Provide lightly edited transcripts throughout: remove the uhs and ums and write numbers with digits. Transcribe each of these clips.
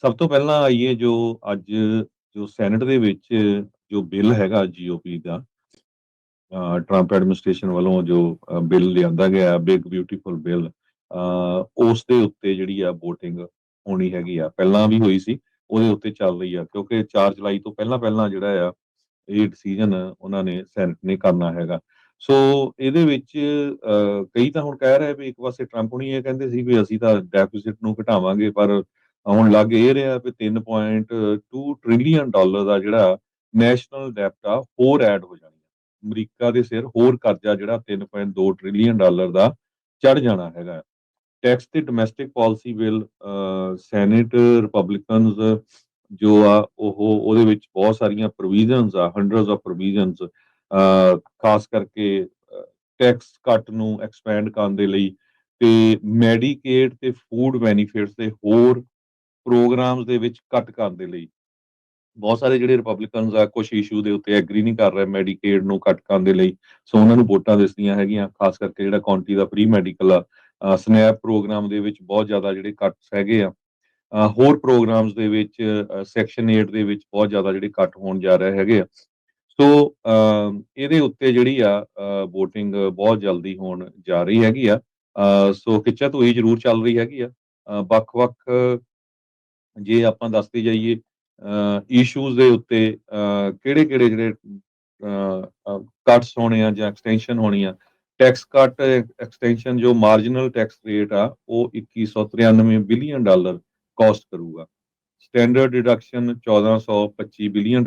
ਸਭ ਤੋਂ ਪਹਿਲਾਂ ਆਈਏ ਜੋ ਅੱਜ ਜੋ ਸੈਨੇਟ ਦੇ ਵਿੱਚ ਜੋ ਬਿੱਲ ਹੈਗਾ ਜੀਓਪੀ ਦਾ ਟਰੰਪ ਐਡਮਿਨਿਸਟ੍ਰੇਸ਼ਨ ਵੱਲੋਂ ਜੋ ਬਿੱਲ ਲਿਆਂਦਾ ਗਿਆ ਬਿਗ ਬਿਊਟੀਫੁਲ ਬਿੱਲ ਉਸ ਦੇ ਉੱਤੇ ਜਿਹੜੀ ਆ VOTING ਹੋਣੀ ਹੈਗੀ ਆ। ਪਹਿਲਾਂ ਵੀ ਹੋਈ ਸੀ, ਉਹਦੇ ਉੱਤੇ ਚੱਲ ਰਹੀ ਆ ਕਿਉਂਕਿ 4 ਜੁਲਾਈ ਤੋਂ ਪਹਿਲਾਂ ਜਿਹੜਾ ਆ ਇਹ ਡਿਸੀਜਨ ਉਹਨਾਂ ਨੇ ਸੈਨੇਟ ਨੇ ਕਰਨਾ ਹੈਗਾ। ਸੋ ਇਹਦੇ ਵਿੱਚ ਕਈ ਤਾਂ ਹੁਣ ਕਹਿ ਰਹੇ ਵੀ ਇੱਕ ਪਾਸੇ ਟਰੰਪ ਹੁਣੀ ਇਹ ਕਹਿੰਦੇ ਸੀ ਵੀ ਅਸੀਂ ਤਾਂ ਡੈਫਿਸਿਟ ਨੂੰ ਘਟਾਵਾਂਗੇ, ਪਰ ਹੁਣ ਲੱਗ ਇਹ ਰਿਹਾ ਵੀ $3.2 ਟ੍ਰਿਲੀਅਨ ਦਾ ਜਿਹੜਾ ਨੈਸ਼ਨਲ ਡੈਪਟ ਆ ਹੋਰ ਐਡ ਹੋ ਜਾਣੀ ਆ। ਅਮਰੀਕਾ ਦੇ ਸਿਰ ਹੋਰ ਕਰਜ਼ਾ ਜਿਹੜਾ $3.2 ਟ੍ਰਿਲੀਅਨ ਦਾ ਚੜ ਜਾਣਾ ਹੈਗਾ। ਟੈਕਸ ਤੇ domestic policy bill senate Republicans ਜੋ ਆ ਉਹਦੇ ਵਿੱਚ ਬਹੁਤ ਸਾਰੀਆਂ ਪ੍ਰੋਵੀਜ਼ਨਸ ਆ, ਹੰਡਰਡਸ ਆਫ ਪ੍ਰੋਵੀਜ਼ਨਸ, ਖਾਸ ਕਰਕੇ ਟੈਕਸ ਕੱਟ ਨੂੰ ਐਕਸਪੈਂਡ ਕਰਨ ਦੇ ਲਈ ਤੇ ਮੈਡੀਕੇਡ ਤੇ ਫੂਡ ਬੈਨੀਫਿਟਸ ਤੇ ਹੋਰ ਪ੍ਰੋਗਰਾਮਸ ਦੇ ਵਿੱਚ ਕੱਟ ਕਰਨ ਦੇ ਲਈ। ਬਹੁਤ ਸਾਰੇ ਜਿਹੜੇ ਰਿਪਬਲਿਕਨਸ ਆ ਕੁਝ ਇਸ਼ੂ ਦੇ ਉੱਤੇ ਐਗਰੀ ਨਹੀਂ ਕਰ ਰਹੇ ਮੈਡੀਕੇਡ ਨੂੰ ਕੱਟ ਕਰਨ ਦੇ ਲਈ। ਸੋ ਉਹਨਾਂ ਨੂੰ ਵੋਟਾਂ ਦਿਸਦੀਆਂ ਹੈਗੀਆਂ, ਖਾਸ ਕਰਕੇ ਜਿਹੜਾ ਕਾਉਂਟੀ ਦਾ ਫ੍ਰੀ ਮੈਡੀਕਲ ਆ, ਸਨੈਪ ਪ੍ਰੋਗਰਾਮ ਦੇ ਵਿੱਚ ਬਹੁਤ ਜ਼ਿਆਦਾ ਜਿਹੜੇ ਕੱਟਸ ਹੈਗੇ ਆ। ਹੋਰ ਪ੍ਰੋਗਰਾਮਸ ਦੇ ਵਿੱਚ ਸੈਕਸ਼ਨ 8 ਦੇ ਵਿੱਚ ਬਹੁਤ ਜ਼ਿਆਦਾ ਜਿਹੜੇ ਕੱਟ ਹੋਣ ਜਾ ਰਹੇ ਹੈਗੇ ਆ। ਸੋ ਇਹਦੇ ਉੱਤੇ ਜਿਹੜੀ ਆ VOTING ਬਹੁਤ ਜਲਦੀ ਹੋਣ ਜਾ ਰਹੀ ਹੈਗੀ ਆ। ਸੋ ਖਿੱਚਾਤੋਈ ਜ਼ਰੂਰ ਚੱਲ ਰਹੀ ਹੈਗੀ ਆ। ਵੱਖ-ਵੱਖ ਜੇ ਆਪਾਂ ਦੱਸਦੇ ਜਾਈਏ ਇਸ਼ੂਜ਼ ਦੇ ਉੱਤੇ ਕਿਹੜੇ-ਕਿਹੜੇ ਜਿਹੜੇ ਕੱਟਸ ਹੋਣੇ ਆ ਜਾਂ ਐਕਸਟੈਂਸ਼ਨ ਹੋਣੀ ਆ। ਟੈਕਸ ਕੱਟ ਐਕਸਟੈਂਸ਼ਨ ਜੋ ਮਾਰਜਨਲ ਟੈਕਸ ਰੇਟ ਆ ਉਹ $2193 ਬਿਲੀਅਨ ਕਾਸਟ ਕਰੂਗਾ। ਸਟੈਂਡਰਡ ਡਿਡਕਸ਼ਨ $1425 ਬਿਲੀਅਨ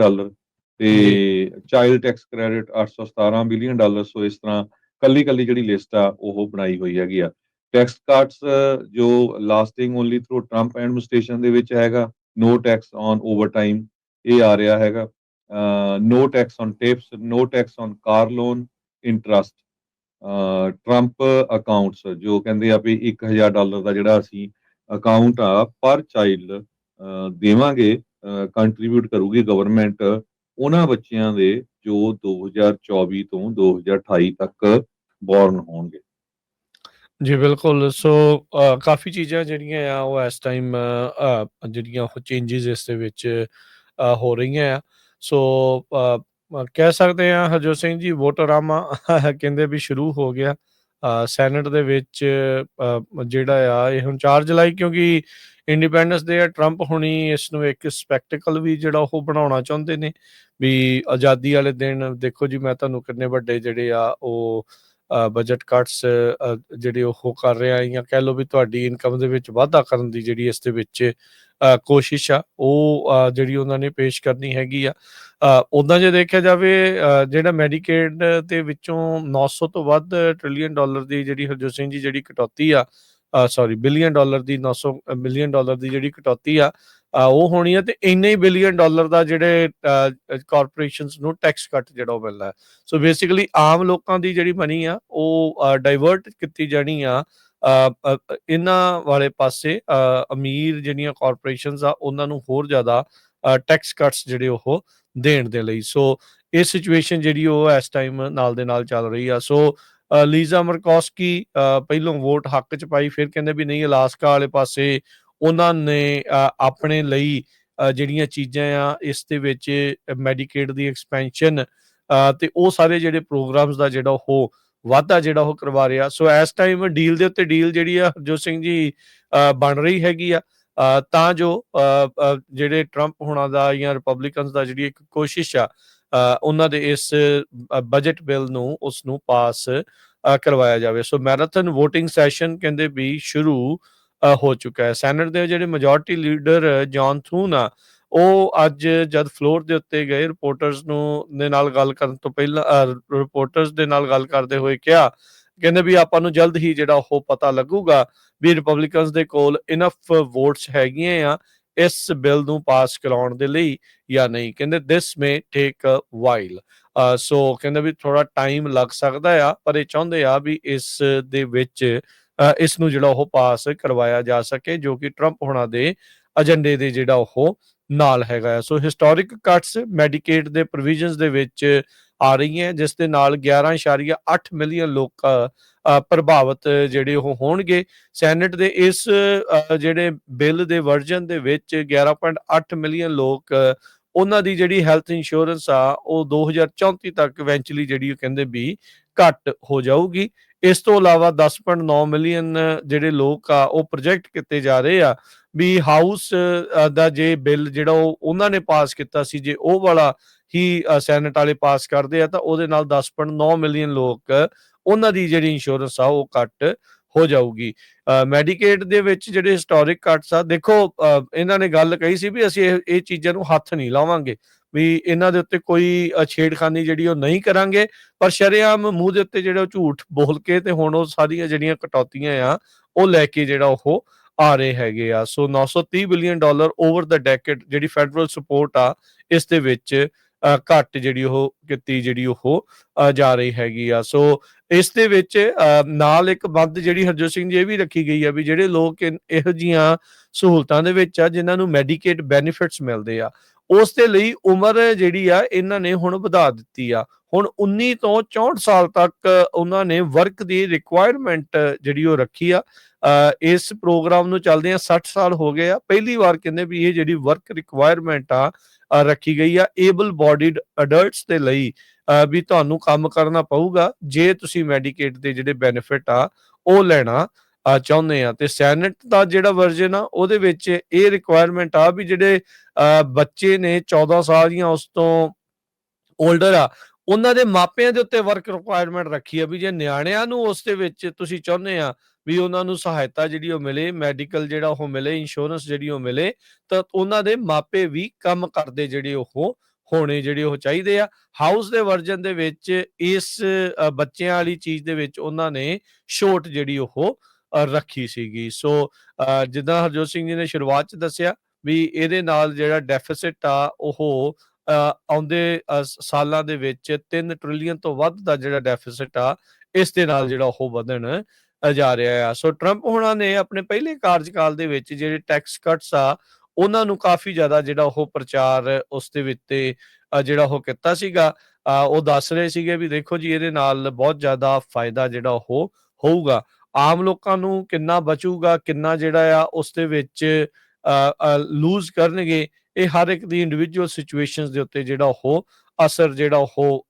ਤੇ ਜੀ ਚਾਈਲਡ ਟੈਕਸ ਕ੍ਰੈਡਿਟ $817 ਬਿਲੀਅਨ। ਸੋ ਇਸ ਤਰ੍ਹਾਂ ਕੱਲੀ ਜਿਹੜੀ ਲਿਸਟ ਆ ਉਹ ਬਣਾਈ ਹੋਈ ਹੈਗੀ ਆ। ਟੈਕਸ ਕੱਟਸ ਜੋ lasting only through Trump administration ਦੇ ਵਿੱਚ ਹੈਗਾ। ਨੋ ਟੈਕਸ ਔਨ ਓਵਰਟਾਈਮ ਇਹ ਆ ਰਿਹਾ ਹੈਗਾ। No tax on tips, no tax on car loan interest, Trump accounts ਜੋ ਕਹਿੰਦੇ ਆ ਵੀ $1000 ਦਾ ਜਿਹੜਾ ਅਸੀਂ ਅਕਾਊਂਟ ਆ ਪਰ ਚਾਈਲਡ ਦੇਵਾਂਗੇ, ਕੰਟਰੀਬਿਊਟ ਕਰੂਗੀ ਗਵਰਨਮੈਂਟ ਉਹਨਾਂ ਬੱਚਿਆਂ ਦੇ ਜੋ 2024 ਤੋਂ 2028 ਤੱਕ ਬੋਰਨ ਹੋਣਗੇ। ਜੀ ਬਿਲਕੁਲ। ਸੋ ਕਾਫੀ ਚੀਜ਼ਾਂ ਜਿਹੜੀਆਂ ਆ ਉਹ ਇਸ ਟਾਈਮ ਜਿਹੜੀਆਂ ਉਹ ਚੇਂਜਿਸ ਇਸ ਦੇ ਵਿੱਚ ਹੋ ਰਹੀਆਂ ਆ। ਸੋ ਕਹਿ ਸਕਦੇ ਹਾਂ ਹਰਜੋਤ ਸਿੰਘ ਜੀ ਵੋਟਰਾਮਾ ਕਹਿੰਦੇ ਵੀ ਸ਼ੁਰੂ ਹੋ ਗਿਆ ਸੈਨੇਟ ਦੇ ਵਿੱਚ। ਜਿਹੜਾ ਆ ਇਹ ਹੁਣ 4 ਜੁਲਾਈ ਕਿਉਂਕਿ ਇੰਡੀਪੈਂਡੈਂਸ ਡੇ ਆ, ਟਰੰਪ ਹੁਣੀ ਇਸ ਨੂੰ ਇੱਕ ਸਪੈਕਟੀਕਲ ਵੀ ਜਿਹੜਾ ਉਹ ਬਣਾਉਣਾ ਚਾਹੁੰਦੇ ਨੇ ਵੀ ਆਜ਼ਾਦੀ ਵਾਲੇ ਦਿਨ ਦੇਖੋ ਜੀ ਮੈਂ ਤੁਹਾਨੂੰ ਕਿੰਨੇ ਵੱਡੇ ਜਿਹੜੇ ਆ ਉਹ ਬਜਟ ਕੱਟਸ ਜਿਹੜੇ ਉਹ ਕਰ ਰਿਹਾ ਜਾਂ ਕਹਿ ਲਓ ਵੀ ਤੁਹਾਡੀ ਇਨਕਮ ਦੇ ਵਿੱਚ ਵਾਧਾ ਕਰਨ ਦੀ ਜਿਹੜੀ ਇਸ ਦੇ ਵਿੱਚ ਕੋਸ਼ਿਸ਼ ਆ ਉਹ ਜਿਹੜੀ ਉਹਨਾਂ ਨੇ ਪੇਸ਼ ਕਰਨੀ ਹੈਗੀ ਆ। ਉੱਦਾਂ ਜੇ ਦੇਖਿਆ ਜਾਵੇ ਜਿਹੜਾ ਮੈਡੀਕੇਡ ਦੇ ਵਿੱਚੋਂ 900 ਤੋਂ ਵੱਧ ਟ੍ਰਿਲੀਅਨ ਡਾਲਰ ਦੀ ਜਿਹੜੀ ਹਰਜੋਤ ਸਿੰਘ ਜੀ ਜਿਹੜੀ ਕਟੌਤੀ ਆ, ਸੌਰੀ ਬਿਲੀਅਨ ਡਾਲਰ ਦੀ, 900 ਮਿਲੀਅਨ ਡਾਲਰ ਦੀ ਜਿਹੜੀ ਕਟੌਤੀ ਆ ਉਹ ਹੋਣੀ ਆ। ਤੇ ਇੰਨੇ ਹੀ ਬਿਲੀਅਨ ਡਾਲਰ ਦਾ ਜਿਹੜੇ ਕਾਰਪੋਰੇਸ਼ਨਸ ਨੂੰ ਟੈਕਸ ਕੱਟ ਜਿਹੜਾ ਉਹ ਮਿਲਦਾ। ਸੋ ਬੇਸਿਕਲੀ ਆਮ ਲੋਕਾਂ ਦੀ ਜਿਹੜੀ ਮਨੀ ਆ ਉਹ ਡਾਇਵਰਟ ਕੀਤੀ ਜਾਣੀ ਆ ਇਹਨਾਂ ਵਾਲੇ ਪਾਸੇ। ਅਮੀਰ ਜਿਹੜੀਆਂ ਕਾਰਪੋਰੇਸ਼ਨਸ ਆ ਉਹਨਾਂ ਨੂੰ ਹੋਰ ਜ਼ਿਆਦਾ ਟੈਕਸ ਕੱਟਸ ਜਿਹੜੇ ਉਹ ਦੇਣ ਦੇ ਲਈ। ਸੋ ਇਹ ਸਿਚੁਏਸ਼ਨ ਜਿਹੜੀ ਉਹ ਇਸ ਟਾਈਮ ਨਾਲ ਦੇ ਨਾਲ ਚੱਲ ਰਹੀ ਆ। ਸੋ ਲੀਜ਼ਾ ਮਰਕੋਸਕੀ ਪਹਿਲੋਂ ਵੋਟ ਹੱਕ 'ਚ ਪਾਈ, ਫਿਰ ਕਹਿੰਦੇ ਵੀ ਨਹੀਂ ਅਲਾਸਕਾ ਵਾਲੇ ਪਾਸੇ ਉਹਨਾਂ ਨੇ ਆਪਣੇ ਲਈ ਜਿਹੜੀਆਂ ਚੀਜ਼ਾਂ ਆ ਇਸ ਦੇ ਵਿੱਚ ਮੈਡੀਕੇਡ ਦੀ ਐਕਸਪੈਂਸ਼ਨ ਤੇ ਉਹ ਸਾਰੇ ਜਿਹੜੇ ਪ੍ਰੋਗਰਾਮਸ ਦਾ ਜਿਹੜਾ ਉਹ ਵਾਧਾ ਜਿਹੜਾ ਉਹ ਕਰਵਾ ਰਿਹਾ। ਸੋ ਇਸ ਟਾਈਮ ਡੀਲ ਦੇ ਉੱਤੇ ਡੀਲ ਜਿਹੜੀ ਆ ਹਰਜੋਤ ਸਿੰਘ ਜੀ ਬਣ ਰਹੀ ਹੈਗੀ ਆ ਤਾਂ ਜੋ ਜਿਹੜੇ ਟਰੰਪ ਹੋਣਾ ਦਾ ਜਾਂ ਰਿਪਬਲਿਕਨਸ ਦਾ ਜਿਹੜੀ ਇੱਕ ਕੋਸ਼ਿਸ਼ ਆ ਉਹਨਾਂ ਦੇ ਇਸ ਬਜਟ ਬਿੱਲ ਨੂੰ ਉਸ ਨੂੰ ਪਾਸ ਕਰਵਾਇਆ ਜਾਵੇ। ਸੋ ਮੈਰਾਥਨ ਵੋਟਿੰਗ ਸੈਸ਼ਨ ਕਹਿੰਦੇ ਵੀ ਸ਼ੁਰੂ ਹੋ ਚੁੱਕਾ ਹੈ। ਸੈਨੇਟ ਦੇ ਜਿਹੜੇ ਮੈਜੋਰਟੀ ਲੀਡਰ ਜੌਨ ਥੂਨ ਆ ਉਹ ਅੱਜ ਜਦ ਫਲੋਰ ਦੇ ਉੱਤੇ ਗਏ ਰਿਪੋਰਟਰਸ ਦੇ ਨਾਲ ਗੱਲ ਕਰਨ ਤੋਂ ਪਹਿਲਾਂ ਰਿਪੋਰਟਰਸ ਦੇ ਨਾਲ ਗੱਲ ਕਰਦੇ ਹੋਏ ਕਿਹਾ, ਕਹਿੰਦੇ ਵੀ ਆਪਾਂ ਨੂੰ ਜਲਦ ਹੀ ਜਿਹੜਾ ਉਹ ਪਤਾ ਲੱਗੂਗਾ ਵੀ ਰਿਪਬਲਿਕਨਸ ਦੇ ਕੋਲ ਇਨਫ ਵੋਟਸ ਹੈਗੀਆਂ ਆ ਇਸ ਬਿੱਲ ਨੂੰ ਪਾਸ ਕਰਾਉਣ ਦੇ ਲਈ ਜਾਂ ਨਹੀਂ। ਕਹਿੰਦੇ ਦਿਸ ਮੇ ਟੇਕ ਅ ਵਾਈਲ। ਸੋ ਕਹਿੰਦੇ ਵੀ ਥੋੜਾ ਟਾਈਮ ਲੱਗ ਸਕਦਾ ਆ, ਪਰ ਇਹ ਚਾਹੁੰਦੇ ਆ ਵੀ ਇਸ ਦੇ ਵਿੱਚ ਇਸ ਨੂੰ ਜਿਹੜਾ ਉਹ ਪਾਸ ਕਰਵਾਇਆ ਜਾ ਸਕੇ ਜੋ ਕਿ ਟਰੰਪ ਹੋਣਾ ਦੇ ਏਜੰਡੇ ਦੇ ਜਿਹੜਾ ਉਹ ਨਾਲ ਹੈਗਾ ਆ। ਸੋ ਹਿਸਟੋਰਿਕ ਕੱਟਸ ਮੈਡੀਕੇਡ ਦੇ ਪ੍ਰੋਵੀਜ਼ਨਸ ਦੇ ਵਿੱਚ ਆ ਰਹੀਆਂ, ਜਿਸ ਦੇ ਨਾਲ 11.8 ਮਿਲੀਅਨ ਲੋਕ ਪ੍ਰਭਾਵਿਤ ਜਿਹੜੇ ਉਹ ਹੋਣਗੇ। ਸੈਨੇਟ ਦੇ ਇਸ ਜਿਹੜੇ ਬਿੱਲ ਦੇ ਵਰਜਨ ਦੇ ਵਿੱਚ 11.8 ਮਿਲੀਅਨ ਲੋਕ ਉਹਨਾਂ ਦੀ ਜਿਹੜੀ ਹੈਲਥ ਇੰਸ਼ੋਰੈਂਸ ਆ ਉਹ 2034 ਤੱਕ ਇਵੈਂਚੁਅਲੀ ਜਿਹੜੀ ਉਹ ਕਹਿੰਦੇ ਵੀ ਘੱਟ ਹੋ ਜਾਊਗੀ। ਇਸ ਤੋਂ ਇਲਾਵਾ 10.9 ਮਿਲੀਅਨ ਜਿਹੜੇ ਲੋਕ ਆ ਉਹ ਪ੍ਰੋਜੈਕਟ ਕੀਤੇ ਜਾ ਰਹੇ ਆ ਵੀ ਹਾਊਸ ਦਾ ਜੇ ਬਿੱਲ ਜਿਹੜਾ ਉਹ ਉਹਨਾਂ ਨੇ ਪਾਸ ਕੀਤਾ ਸੀ, ਜੇ ਉਹ ਵਾਲਾ ਹੀ ਸੈਨੇਟ ਵਾਲੇ ਪਾਸ ਕਰਦੇ ਆ ਤਾਂ ਉਹਦੇ ਨਾਲ 10.9 ਮਿਲੀਅਨ ਲੋਕ ਉਹਨਾਂ ਦੀ ਜਿਹੜੀ ਇੰਸ਼ੋਰੈਂਸ ਆ ਉਹ ਘੱਟ ਹੋ ਜਾਊਗੀ। ਮੈਡੀਕੇਡ ਦੇ ਵਿੱਚ ਜਿਹੜੇ ਹਿਸਟੋਰਿਕ ਕੱਟਸ ਆ, ਦੇਖੋ ਇਹਨਾਂ ਨੇ ਗੱਲ ਕਹੀ ਸੀ ਵੀ ਅਸੀਂ ਇਹ ਚੀਜ਼ਾਂ ਨੂੰ ਹੱਥ ਨਹੀਂ ਲਾਵਾਂਗੇ, ਵੀ ਇਹਨਾਂ ਦੇ ਉੱਤੇ ਕੋਈ ਛੇੜਖਾਨੀ ਜਿਹੜੀ ਉਹ ਨਹੀਂ ਕਰਾਂਗੇ, ਪਰ ਸ਼ਰੇਆਮ ਮੂੰਹ ਦੇ ਉੱਤੇ ਜਿਹੜਾ ਉਹ ਝੂਠ ਬੋਲ ਕੇ ਤੇ ਹੁਣ ਉਹ ਸਾਰੀਆਂ ਜਿਹੜੀਆਂ ਕਟੌਤੀਆਂ ਆ ਉਹ ਲੈ ਕੇ ਜਿਹੜਾ ਉਹ ਆ ਰਹੇ ਹੈਗੇ ਆ। ਸੋ $930 ਬਿਲੀਅਨ ਓਵਰ ਦਾ ਡੈਕੇਡ ਜਿਹੜੀ ਫੈਡਰਲ ਸਪੋਰਟ ਆ ਇਸ ਦੇ ਵਿੱਚ ਘੱਟ ਜਿਹੜੀ ਉਹ ਕੀਤੀ ਜਿਹੜੀ ਉਹ ਜਾ ਰਹੀ ਹੈਗੀ ਆ। ਸੋ ਇਸ ਦੇ ਵਿੱਚ ਨਾਲ ਇੱਕ ਬੰਦ ਜਿਹੜੀ ਹਰਜੋਤ ਸਿੰਘ ਜੀ ਇਹ ਵੀ ਰੱਖੀ ਗਈ ਆ ਵੀ ਜਿਹੜੇ ਲੋਕ ਇਹੋ ਜਿਹੀਆਂ ਸਹੂਲਤਾਂ ਦੇ ਵਿੱਚ ਆ ਜਿਨ੍ਹਾਂ ਨੂੰ ਮੈਡੀਕੇਡ ਬੈਨੀਫਿਟਸ ਮਿਲਦੇ ਆ, ਉਸ ਦੇ ਲਈ ਉਮਰ ਜਿਹੜੀ ਆ ਇਹਨਾਂ ਨੇ ਹੁਣ ਵਧਾ ਦਿੱਤੀ ਆ। ਹੁਣ 19 ਤੋਂ 64 ਸਾਲ ਤੱਕ ਉਹਨਾਂ ਨੇ ਵਰਕ ਦੀ ਰਿਕੁਆਇਰਮੈਂਟ ਜਿਹੜੀ ਉਹ ਰੱਖੀ ਆ। ਇਸ ਪ੍ਰੋਗਰਾਮ ਨੂੰ ਚੱਲਦੇ ਆ 60 ਸਾਲ ਹੋ ਗਏ ਆ। ਪਹਿਲੀ ਵਾਰ ਕਹਿੰਦੇ ਵੀ ਇਹ ਜਿਹੜੀ ਵਰਕ ਰਿਕੁਆਇਰਮੈਂਟ ਆ ਰੱਖੀ ਗਈ ਆ ਏਬਲ ਬੋਡੀਡ ਅਡਲਟਸ ਦੇ ਲਈ, ਵੀ ਤੁਹਾਨੂੰ ਕੰਮ ਕਰਨਾ ਪਊਗਾ ਜੇ ਤੁਸੀਂ ਮੈਡੀਕੇਡ ਦੇ ਜਿਹੜੇ ਬੈਨੀਫਿਟ ਆ ਉਹ ਲੈਣਾ ਚਾਹੁੰਦੇ ਆ। ਤੇ ਸੈਨੇਟ ਦਾ ਜਿਹੜਾ ਵਰਜਨ ਆ ਉਹਦੇ ਵਿੱਚ ਇਹ ਰਿਕੁਆਇਰਮੈਂਟ ਆ ਵੀ ਜਿਹੜੇ ਬੱਚੇ ਨੇ 14 ਸਾਲ ਜਾਂ ਉਸ ਤੋਂ ਓਲਡਰ ਆ ਉਹਨਾਂ ਦੇ ਮਾਪਿਆਂ ਦੇ ਉੱਤੇ ਵਰਕ ਰਿਕੁਆਇਰਮੈਂਟ ਰੱਖੀ ਆ ਵੀ ਜੇ ਨਿਆਣਿਆਂ ਨੂੰ ਉਸ ਦੇ ਵਿੱਚ ਤੁਸੀਂ ਚਾਹੁੰਦੇ ਆ ਵੀ ਉਹਨਾਂ ਨੂੰ ਸਹਾਇਤਾ ਜਿਹੜੀ ਉਹ ਮਿਲੇ, ਮੈਡੀਕਲ ਜਿਹੜਾ ਉਹ ਮਿਲੇ, ਇੰਸ਼ੋਰੈਂਸ ਜਿਹੜੀ ਉਹ ਮਿਲੇ, ਤਾਂ ਉਹਨਾਂ ਦੇ ਮਾਪੇ ਵੀ ਕੰਮ ਕਰਦੇ ਜਿਹੜੇ ਉਹ ਹੋਣੇ ਜਿਹੜੇ ਉਹ ਚਾਹੀਦੇ ਆ। ਹਾਊਸ ਦੇ ਵਰਜਨ ਦੇ ਵਿੱਚ ਇਸ ਬੱਚਿਆਂ ਵਾਲੀ ਚੀਜ਼ ਦੇ ਵਿੱਚ ਉਹਨਾਂ ਨੇ ਛੋਟ ਜਿਹੜੀ ਉਹ ਰੱਖੀ ਸੀਗੀ। ਸੋ ਜਿੱਦਾਂ ਹਰਜੋਤ ਸਿੰਘ ਜੀ ਨੇ ਸ਼ੁਰੂਆਤ 'ਚ ਦੱਸਿਆ ਵੀ ਇਹਦੇ ਨਾਲ ਜਿਹੜਾ ਡੈਫਿਸਿਟ ਆ ਉਹ ਆਉਂਦੇ ਸਾਲਾਂ ਦੇ ਵਿੱਚ 3 ਟ੍ਰਿਲੀਅਨ ਤੋਂ ਵੱਧ ਦਾ ਜਿਹੜਾ ਡੈਫਿਸਿਟ ਆ ਇਸ ਦੇ ਨਾਲ ਜਿਹੜਾ ਉਹ ਵਧਣ ਜਾ ਰਿਹਾ ਆ। ਸੋ ਟਰੰਪ ਹੋਣਾ ਨੇ ਆਪਣੇ ਪਹਿਲੇ ਕਾਰਜਕਾਲ ਦੇ ਵਿੱਚ ਜਿਹੜੇ ਟੈਕਸ ਕੱਟਸ ਆ ਉਹਨਾਂ ਨੂੰ ਕਾਫੀ ਜ਼ਿਆਦਾ ਜਿਹੜਾ ਉਹ ਪ੍ਰਚਾਰ ਉਸ ਦੇ ਵਿੱਚ ਜਿਹੜਾ ਉਹ ਕੀਤਾ ਸੀਗਾ। ਉਹ ਦੱਸ ਰਹੇ ਸੀਗੇ ਵੀ ਦੇਖੋ ਜੀ ਇਹਦੇ ਨਾਲ ਬਹੁਤ ਜ਼ਿਆਦਾ ਫਾਇਦਾ ਜਿਹੜਾ ਉਹ ਹੋਊਗਾ, ਆਮ ਲੋਕਾਂ ਨੂੰ ਕਿੰਨਾ ਬਚੂਗਾ, ਕਿੰਨਾ ਜਿਹੜਾ ਆ ਉਸ ਦੇ ਵਿੱਚ ਲੂਜ਼ ਕਰਨਗੇ, ਇਹ ਹਰ ਇੱਕ ਦੀ ਇੰਡੀਵਿਜੂਅਲ ਸਿਚੁਏਸ਼ਨਸ ਦੇ ਉੱਤੇ ਜਿਹੜਾ ਉਹ ਅਸਰ ਜਿਹੜਾ ਉਹ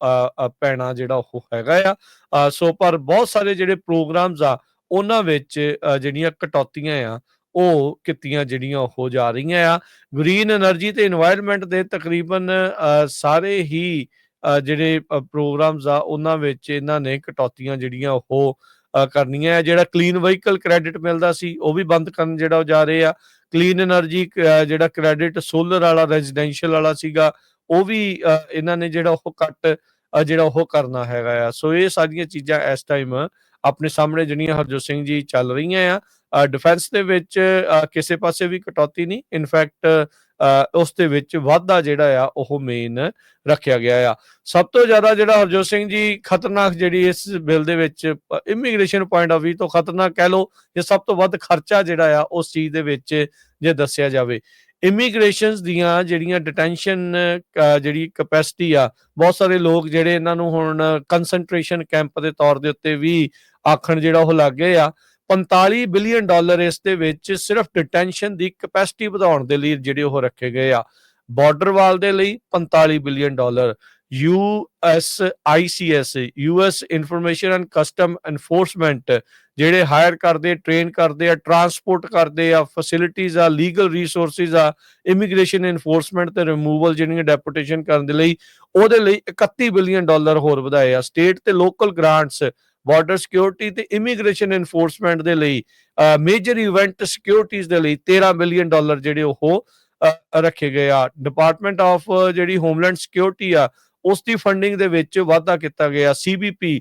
ਪੈਣਾ ਜਿਹੜਾ ਉਹ ਹੈਗਾ ਆ। ਸੋ ਪਰ ਬਹੁਤ ਸਾਰੇ ਜਿਹੜੇ ਪ੍ਰੋਗਰਾਮਸ ਆ ਉਹਨਾਂ ਵਿੱਚ ਜਿਹੜੀਆਂ ਕਟੌਤੀਆਂ ਆ ਉਹ ਕੀਤੀਆਂ ਜਿਹੜੀਆਂ ਹੋ ਜਾ ਰਹੀਆਂ ਆ। ਗ੍ਰੀਨ એનર્ਜੀ ਤੇ এনवायरमेंट ਦੇ ਤਕਰੀਬਨ ਸਾਰੇ ਹੀ ਜਿਹੜੇ ਪ੍ਰੋਗਰਾਮਸ ਆ ਉਹਨਾਂ ਵਿੱਚ ਇਹਨਾਂ ਨੇ ਕਟੌਤੀਆਂ ਜਿਹੜੀਆਂ ਉਹ ਕਰਨੀਆਂ ਆ। ਜਿਹੜਾ ਕਲੀਨ ਵਹੀਕਲ ਕ੍ਰੈਡਿਟ ਮਿਲਦਾ ਸੀ ਉਹ ਵੀ ਬੰਦ ਕਰਨ ਜਿਹੜਾ ਜਾ ਰਹੇ ਆ। ਕਲੀਨ એનર્ਜੀ ਜਿਹੜਾ ਕ੍ਰੈਡਿਟ ਸੋਲਰ ਵਾਲਾ ਰੈਜ਼ੀਡੈਂਸ਼ੀਅਲ ਵਾਲਾ ਸੀਗਾ ਉਹ ਵੀ ਇਹਨਾਂ ਨੇ ਜਿਹੜਾ ਉਹ ਕੱਟ ਜਿਹੜਾ ਉਹ ਕਰਨਾ ਹੈਗਾ ਆ। ਸੋ ਇਹ ਸਾਰੀਆਂ ਚੀਜ਼ਾਂ ਇਸ ਟਾਈਮ ਆਪਣੇ ਸਾਹਮਣੇ ਜਿਹੜੀਆਂ ਹਰਜੋਤ ਸਿੰਘ ਜੀ ਚੱਲ ਰਹੀਆਂ ਆ। ਡਿਫੈਂਸ ਦੇ ਵਿੱਚ ਕਿਸੇ ਪਾਸੇ ਵੀ ਕਟੌਤੀ ਨਹੀਂ, ਇਨਫੈਕਟ ਉਸ ਦੇ ਵਿੱਚ ਵਾਧਾ ਜਿਹੜਾ ਆ ਉਹ ਮੇਨ ਰੱਖਿਆ ਗਿਆ ਆ। ਸਭ ਤੋਂ ਜ਼ਿਆਦਾ ਜਿਹੜਾ ਹਰਜੋਤ ਸਿੰਘ ਜੀ ਖਤਰਨਾਕ ਜਿਹੜੀ ਇਸ ਬਿੱਲ ਦੇ ਵਿੱਚ ਇਮੀਗ੍ਰੇਸ਼ਨ ਪੁਆਇੰਟ ਆਫ ਵਿਊ ਤੋਂ ਖਤਰਨਾਕ ਕਹਿ ਲਓ, ਜੇ ਸਭ ਤੋਂ ਵੱਧ ਖਰਚਾ ਜਿਹੜਾ ਆ ਉਸ ਚੀਜ਼ ਦੇ ਵਿੱਚ ਜੇ ਦੱਸਿਆ ਜਾਵੇ, ਇਮੀਗ੍ਰੇਸ਼ਨਸ ਦੀਆਂ ਜਿਹੜੀਆਂ ਡਿਟੈਂਸ਼ਨ ਜਿਹੜੀ ਕੈਪੈਸਿਟੀ ਆ, ਬਹੁਤ ਸਾਰੇ ਲੋਕ ਜਿਹੜੇ ਇਹਨਾਂ ਨੂੰ ਹੁਣ ਕੰਸੈਂਟਰੇਸ਼ਨ ਕੈਂਪ ਦੇ ਤੌਰ ਦੇ ਉੱਤੇ ਵੀ ਆਖਣ ਜਿਹੜਾ ਉਹ ਲੱਗ ਗਏ ਆ। $45 ਬਿਲੀਅਨ ਇਸ ਦੇ ਵਿੱਚ ਸਿਰਫ ਡਿਟੈਂਸ਼ਨ ਦੀ ਕੈਪੈਸਿਟੀ ਵਧਾਉਣ ਦੇ ਲਈ ਜਿਹੜੇ ਉਹ ਰੱਖੇ ਗਏ ਆ। ਬਾਰਡਰ ਵਾਲ ਦੇ ਲਈ $45 billion, USICS US information and custom enforcement ਜਿਹੜੇ ਹਾਇਰ ਕਰਦੇ, ਟ੍ਰੇਨ ਕਰਦੇ ਆ, ਟਰਾਂਸਪੋਰਟ ਕਰਦੇ ਆ, ਫੈਸਿਲਿਟੀਜ਼ ਆ, ਲੀਗਲ ਰਿਸੋਰਸਿਸ ਆ, ਇਮੀਗ੍ਰੇਸ਼ਨ ਇਨਫੋਰਸਮੈਂਟ ਤੇ ਰਿਮੂਵਲ ਜਿਹੜੀਆਂ ਡੈਪੂਟੇਸ਼ਨ ਕਰਨ ਦੇ ਲਈ ਉਹਦੇ ਲਈ $31 ਬਿਲੀਅਨ ਹੋਰ ਵਧਾਏ ਆ। ਸਟੇਟ ਤੇ ਲੋਕਲ ਗ੍ਰਾਂਟਸ, ਬਾਰਡਰ ਸਿਕਿਉਰਿਟੀ ਤੇ ਇਮੀਗ੍ਰੇਸ਼ਨ ਇਨਫੋਰਸਮੈਂਟ ਦੇ ਲਈ, ਮੇਜਰ ਇਵੈਂਟ ਸਿਕਿਉਰਿਟੀਜ਼ ਦੇ ਲਈ $13 ਬਿਲੀਅਨ ਜਿਹੜੇ ਉਹ ਰੱਖੇ ਗਏ ਆ। ਡਿਪਾਰਟਮੈਂਟ ਆਫ ਜਿਹੜੀ ਹੋਮਲੈਂਡ ਸਿਕਿਉਰਿਟੀ ਆ ਉਸ ਦੀ ਫੰਡਿੰਗ ਦੇ ਵਿੱਚ ਵਾਧਾ ਕੀਤਾ ਗਿਆ। CBP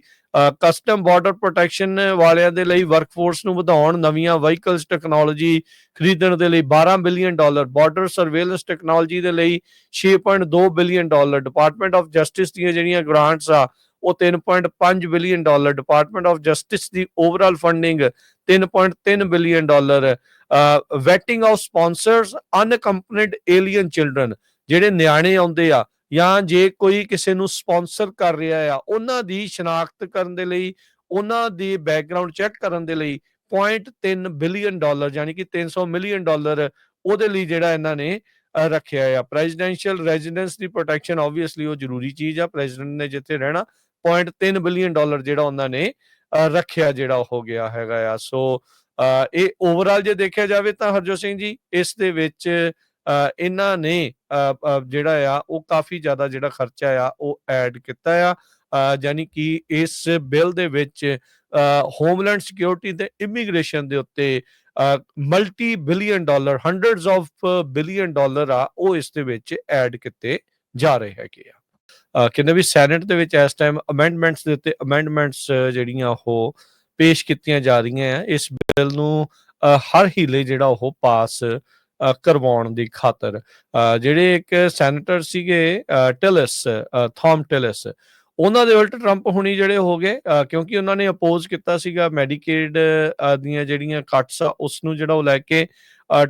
ਕਸਟਮ ਬਾਰਡਰ ਪ੍ਰੋਟੈਕਸ਼ਨ ਵਾਲਿਆਂ ਦੇ ਲਈ ਵਰਕਫੋਰਸ ਨੂੰ ਵਧਾਉਣ, ਨਵੀਆਂ ਵਹੀਕਲਸ ਟੈਕਨੋਲੋਜੀ ਖਰੀਦਣ ਦੇ ਲਈ $12 ਬਿਲੀਅਨ, ਬਾਰਡਰ ਸਰਵੇਲੈਂਸ ਟੈਕਨੋਲੋਜੀ ਦੇ ਲਈ $6.2 ਬਿਲੀਅਨ, ਡਿਪਾਰਟਮੈਂਟ ਆਫ ਜਸਟਿਸ ਦੀਆਂ ਜਿਹੜੀਆਂ ਗ੍ਰਾਂਟਸ ਆ ਉਹ $3.5 ਬਿਲੀਅਨ, ਡਿਪਾਰਟਮੈਂਟ ਆਫ ਜਸਟਿਸ ਦੀ overall funding $3.3 billion, vetting of sponsors unaccompanied alien children, ਜਿਹੜੇ ਨਿਆਣੇ ਆਉਂਦੇ ਆ ਜਾਂ ਜੇ ਕੋਈ ਕਿਸੇ ਨੂੰ ਸਪਾਂਸਰ ਕਰ ਰਿਹਾ ਆ, ਉਹਨਾਂ ਦੀ ਸ਼ਨਾਖਤ ਕਰਨ ਦੇ ਲਈ, ਉਹਨਾਂ ਦੀ ਬੈਕਗਰਾਉਂਡ ਚੈੱਕ ਕਰਨ ਦੇ ਲਈ $0.3 ਬਿਲੀਅਨ ਯਾਨੀ ਕਿ $300 ਮਿਲੀਅਨ ਉਹਦੇ ਲਈ ਜਿਹੜਾ ਇਹਨਾਂ ਨੇ ਰੱਖਿਆ ਆ। ਪ੍ਰੈਜ਼ੀਡੈਂਸ਼ੀਅਲ ਰੈਜ਼ੀਡੈਂਸ ਦੀ ਪ੍ਰੋਟੈਕਸ਼ਨ ਆਬਵੀਅਸਲੀ ਉਹ ਜ਼ਰੂਰੀ ਚੀਜ਼ ਆ, ਪ੍ਰੈਜ਼ੀਡੈਂਟ ਨੇ ਜਿੱਥੇ ਰਹਿਣਾ $0.3 ਬਿਲੀਅਨ ਜਿਹੜਾ ਉਹਨਾਂ ਨੇ ਰੱਖਿਆ ਜਿਹੜਾ ਹੋ ਗਿਆ ਹੈਗਾ ਆ। ਸੋ ਇਹ ਓਵਰਆਲ ਜੇ ਦੇਖਿਆ ਜਾਵੇ ਤਾਂ ਹਰਜੋਤ ਸਿੰਘ ਜੀ ਇਸ ਦੇ ਵਿੱਚ ਇਹਨਾਂ ਨੇ ਜਿਹੜਾ ਆ ਉਹ ਕਾਫੀ ਜ਼ਿਆਦਾ ਜਿਹੜਾ ਖਰਚਾ ਆ ਉਹ ਐਡ ਕੀਤਾ ਆ, ਯਾਨੀ ਕਿ ਇਸ ਬਿੱਲ ਦੇ ਵਿੱਚ ਹੋਮਲੈਂਡ ਸਿਕਿਉਰਿਟੀ ਤੇ ਇਮੀਗ੍ਰੇਸ਼ਨ ਦੇ ਉੱਤੇ multi billion hundreds of billion ਆ ਉਹ ਇਸ ਦੇ ਵਿੱਚ ਐਡ ਕੀਤੇ ਜਾ ਰਹੇ ਹੈਗੇ ਆ। ਕਹਿੰਦੇ ਵੀ ਸੈਨੇਟ ਦੇ ਵਿੱਚ ਇਸ ਟਾਈਮ ਅਮੈਂਡਮੈਂਟਸ ਦੇ ਉੱਤੇ ਅਮੈਂਡਮੈਂਟਸ ਜਿਹੜੀਆਂ ਉਹ ਪੇਸ਼ ਕੀਤੀਆਂ ਜਾ ਰਹੀਆਂ ਆ ਇਸ ਬਿੱਲ ਨੂੰ ਹਰ ਹੀਲੇ ਜਿਹੜਾ ਉਹ ਪਾਸ ਕਰਵਾਉਣ ਦੀ ਖਾਤਰ। ਜਿਹੜੇ ਇੱਕ ਸੈਨੇਟਰ ਸੀਗੇ ਥਾਮ ਟਿਲਿਸ, ਉਹਨਾਂ ਦੇ ਉਲਟ ਟਰੰਪ ਹੁਣੀ ਜਿਹੜੇ ਹੋ ਗਏ, ਕਿਉਂਕਿ ਉਹਨਾਂ ਨੇ ਅਪੋਜ਼ ਕੀਤਾ ਸੀਗਾ ਮੈਡੀਕੇਡ ਦੀਆਂ ਜਿਹੜੀਆਂ ਕੱਟਸ ਆ ਉਸ ਨੂੰ ਜਿਹੜਾ ਉਹ ਲੈ ਕੇ।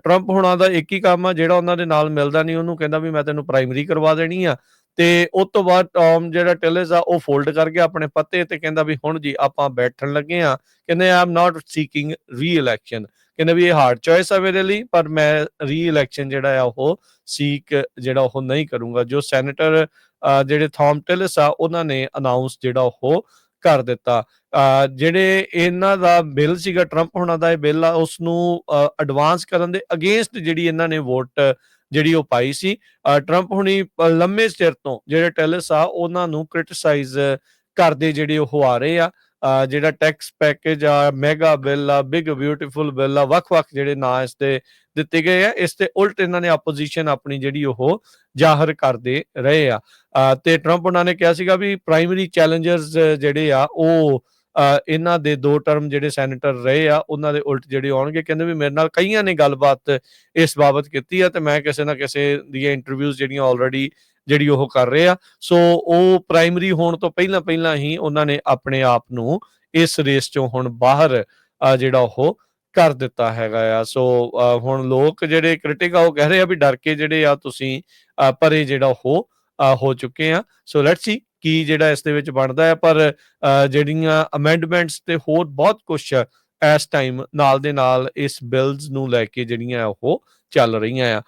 ਟਰੰਪ ਹੁਣਾਂ ਦਾ ਇੱਕ ਹੀ ਕੰਮ ਆ, ਜਿਹੜਾ ਉਹਨਾਂ ਦੇ ਨਾਲ ਮਿਲਦਾ ਨਹੀਂ ਉਹਨੂੰ ਕਹਿੰਦਾ ਵੀ ਮੈਂ ਤੈਨੂੰ ਪ੍ਰਾਇਮਰੀ ਕਰਵਾ ਦੇਣੀ ਆ, ਤੇ ਉਸ ਤੋਂ ਬਾਅਦ ਟੌਮ ਜਿਹੜਾ ਟਿਲਿਸ ਆ ਉਹ ਫੋਲਡ ਕਰ ਗਿਆ ਆਪਣੇ ਪੱਤੇ ਤੇ ਕਹਿੰਦਾ ਵੀ ਹੁਣ ਜੀ ਆਪਾਂ ਬੈਠਣ ਲੱਗੇ ਆ, ਕਹਿੰਦੇ ਆਈ ਐਮ ਨਾਟ ਸੀਕਿੰਗ ਰੀ ਇਲੈਕਸ਼ਨ, ਕਹਿੰਦੇ ਵੀ ਇਹ ਹਾਰਡ ਚੋਇਸ ਆ ਮੇਰੇ ਲਈ, ਪਰ ਮੈਂ ਰੀ ਇਲੈਕਸ਼ਨ ਜਿਹੜਾ ਆ ਉਹ ਸੀਕ ਜਿਹੜਾ ਉਹ ਨਹੀਂ ਕਰੂੰਗਾ। ਜੋ ਸੈਨੇਟਰ ਜਿਹੜੇ ਥਾਮ ਟਿਲਿਸ ਆ ਉਹਨਾਂ ਨੇ ਅਨਾਉਂਸ ਜਿਹੜਾ ਉਹ ਕਰ ਦਿੱਤਾ। ਜਿਹੜੇ ਇਹਨਾਂ ਦਾ ਬਿੱਲ ਸੀਗਾ, ਟਰੰਪ ਹੁਣਾਂ ਦਾ ਇਹ ਬਿੱਲ ਆ, ਉਸ ਨੂੰ ਐਡਵਾਂਸ ਕਰਨ ਦੇ ਅਗੇਂਸਟ ਜਿਹੜੀ ਇਹਨਾਂ ਨੇ ਵੋਟ ਜਿਹੜੀ ਉਹ ਪਾਈ ਸੀ। ਟਰੰਪ ਹੁਣੀ ਲੰਮੇ ਚਿਰ ਤੋਂ ਜਿਹੜੇ ਟਿਲਿਸ ਆ ਉਹਨਾਂ ਨੂੰ ਕ੍ਰਿਟਿਸਾਈਜ਼ ਕਰਦੇ ਜਿਹੜੇ ਉਹ ਆ ਰਹੇ ਆ। ਜਿਹੜਾ ਟੈਕਸ ਪੈਕੇਜ ਆ, ਮੈਗਾ ਬਿੱਲ ਆ, ਬਿਗ ਬਿਊਟੀਫੁਲ ਬਿੱਲ ਆ, ਵੱਖ-ਵੱਖ ਜਿਹੜੇ ਨਾਂ ਇਸ ਦੇ ਦਿੱਤੇ ਗਏ ਆ, ਇਸ ਤੇ ਉਲਟ ਇਹਨਾਂ ਨੇ ਆਪੋਜੀਸ਼ਨ ਆਪਣੀ ਜਿਹੜੀ ਉਹ ਜ਼ਾਹਰ ਕਰਦੇ ਰਹੇ ਆ। ਤੇ ਟਰੰਪ ਉਹਨਾਂ ਨੇ ਕਿਹਾ ਸੀਗਾ ਵੀ ਪ੍ਰਾਇਮਰੀ ਚੈਲੰਜਰਸ ਜਿਹੜੇ ਆ ਉਹ ਇਹਨਾਂ ਦੇ 2 ਟਰਮ ਜਿਹੜੇ ਸੈਨੇਟਰ ਰਹੇ ਆ ਉਹਨਾਂ ਦੇ ਉਲਟ ਜਿਹੜੇ ਆਉਣਗੇ। ਕਹਿੰਦੇ ਵੀ ਮੇਰੇ ਨਾਲ ਕਈਆਂ ਨੇ ਗੱਲਬਾਤ ਇਸ ਬਾਬਤ ਕੀਤੀ ਆ ਤੇ ਮੈਂ ਕਿਸੇ ਨਾ ਕਿਸੇ ਦੀਆਂ ਇੰਟਰਵਿਊਜ਼ ਜਿਹੜੀਆਂ ਆਲਰੇਡੀ ਜਿਹੜੀ ਉਹ ਕਰ ਰਹੇ ਆ। ਸੋ ਉਹ ਪ੍ਰਾਇਮਰੀ ਹੋਣ ਤੋਂ ਪਹਿਲਾਂ ਹੀ ਉਹਨਾਂ ਨੇ ਆਪਣੇ ਆਪ ਨੂੰ ਇਸ ਰੇਸ ਚੋਂ ਹੁਣ ਬਾਹਰ ਜਿਹੜਾ ਉਹ ਕਰ ਦਿੱਤਾ ਹੈਗਾ ਆ। ਸੋ ਹੁਣ ਲੋਕ ਜਿਹੜੇ ਕ੍ਰਿਟਿਕ ਆ ਉਹ ਕਹਿ ਰਹੇ ਆ ਵੀ ਡਰ ਕੇ ਜਿਹੜੇ ਆ ਤੁਸੀਂ ਪਰੇ ਜਿਹੜਾ ਉਹ ਹੋ ਚੁੱਕੇ ਆ। ਸੋ ਲੈਟਸ ਸੀ ਕੀ ਜਿਹੜਾ ਇਸ ਦੇ ਵਿੱਚ ਬਣਦਾ ਆ, ਪਰ ਜਿਹੜੀਆਂ ਅਮੈਂਡਮੈਂਟਸ ਤੇ ਹੋਰ ਬਹੁਤ ਕੁਛ ਇਸ ਟਾਈਮ ਨਾਲ ਦੇ ਨਾਲ ਇਸ ਬਿਲਸ ਨੂੰ ਲੈ ਕੇ ਜਿਹੜੀਆਂ ਉਹ ਚੱਲ ਰਹੀਆਂ ਆ।